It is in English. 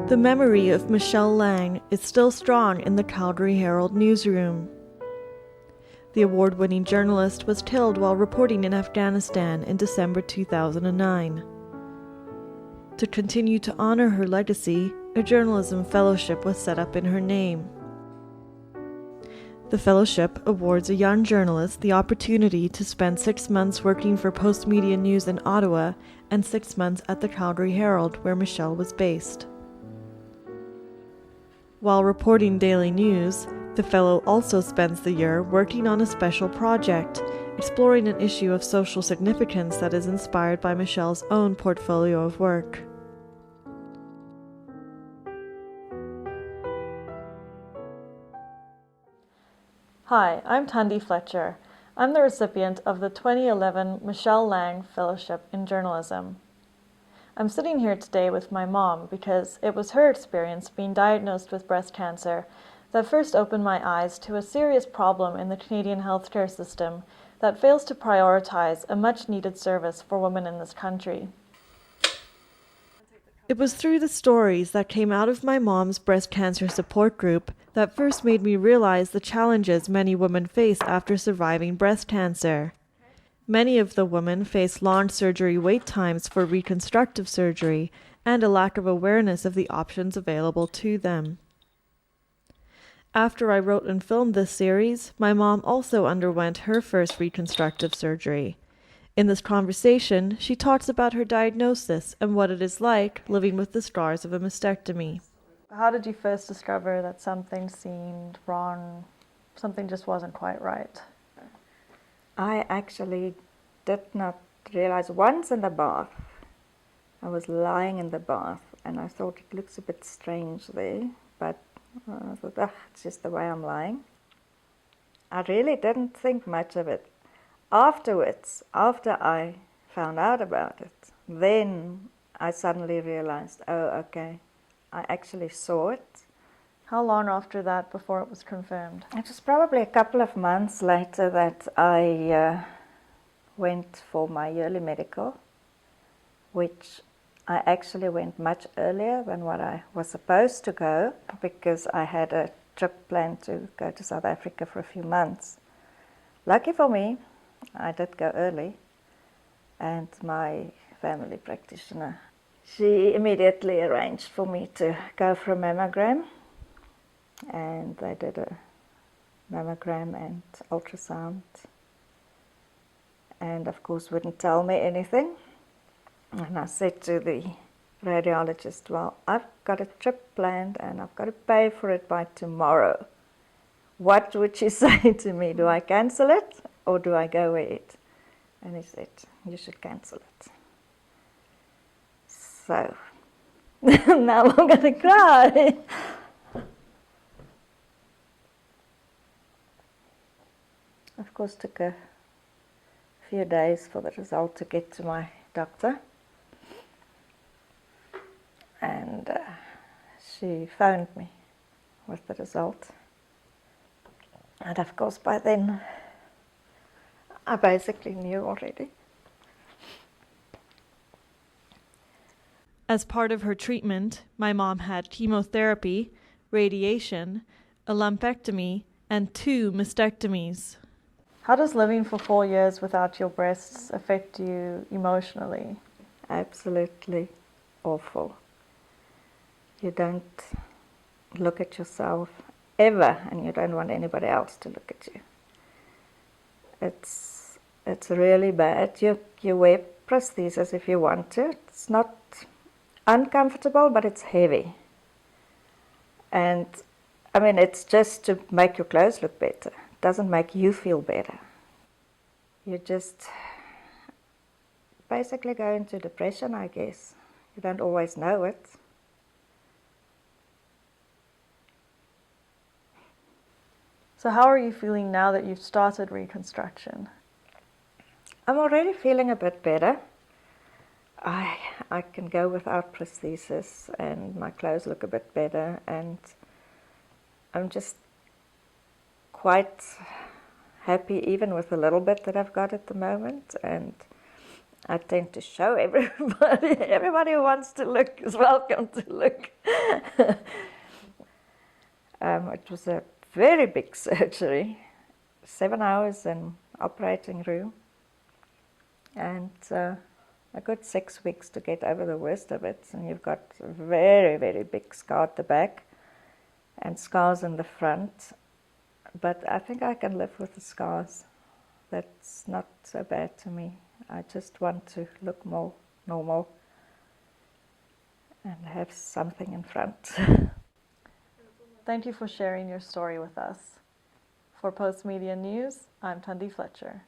The memory of Michelle Lang is still strong in the Calgary Herald newsroom. The award-winning journalist was killed while reporting in Afghanistan in December 2009. To continue to honor her legacy, a journalism fellowship was set up in her name. The fellowship awards a young journalist the opportunity to spend 6 months working for Postmedia News in Ottawa and 6 months at the Calgary Herald, where Michelle was based. While reporting daily news, the fellow also spends the year working on a special project, exploring an issue of social significance that is inspired by Michelle's own portfolio of work. Hi, I'm Thandi Fletcher. I'm the recipient of the 2011 Michelle Lang Fellowship in Journalism. I'm sitting here today with my mom because it was her experience being diagnosed with breast cancer that first opened my eyes to a serious problem in the Canadian healthcare system that fails to prioritize a much-needed service for women in this country. It was through the stories that came out of my mom's breast cancer support group that first made me realize the challenges many women face after surviving breast cancer. Many of the women face long surgery wait times for reconstructive surgery and a lack of awareness of the options available to them. After I wrote and filmed this series, my mom also underwent her first reconstructive surgery. In this conversation, she talks about her diagnosis and what it is like living with the scars of a mastectomy. How did you first discover that something seemed wrong, something just wasn't quite right? I actually did not realize once in the bath. I was lying in the bath and I thought it looks a bit strange there, but I thought, it's just the way I'm lying. I really didn't think much of it. Afterwards, after I found out about it, then I suddenly realized, oh, okay, I actually saw it. How long after that before it was confirmed? It was probably a couple of months later that I went for my yearly medical, which I actually went much earlier than what I was supposed to go because I had a trip planned to go to South Africa for a few months. Lucky for me, I did go early, and my family practitioner, she immediately arranged for me to go for a mammogram, and they did a mammogram and ultrasound, and of course wouldn't tell me anything. And I said to the radiologist, well, I've got a trip planned and I've got to pay for it by tomorrow. What would you say to me? Do I cancel it or do I go with it? And he said, you should cancel it. So, now I'm going to cry. Of course, it took a few days for the result to get to my doctor. And she phoned me with the result. And of course, by then, I basically knew already. As part of her treatment, my mom had chemotherapy, radiation, a lumpectomy, and 2 mastectomies. How does living for 4 years without your breasts affect you emotionally? Absolutely awful. You don't look at yourself ever, and you don't want anybody else to look at you. It's really bad. You wear prosthesis if you want to. It's not uncomfortable, but it's heavy. And I mean, it's just to make your clothes look better. It doesn't make you feel better. You just basically go into depression, I guess. You don't always know it. So how are you feeling now that you've started reconstruction? I'm already feeling a bit better. I can go without prosthesis and my clothes look a bit better, and I'm just quite happy even with the little bit that I've got at the moment, and I tend to show everybody. Everybody who wants to look is welcome to look. It was a very big surgery, 7 hours in operating room, and a good 6 weeks to get over the worst of it. And you've got a very, very big scar at the back and scars in the front. But I think I can live with the scars. That's not so bad to me. I just want to look more normal and have something in front. Thank you for sharing your story with us. For Post Media News, I'm Thandi Fletcher.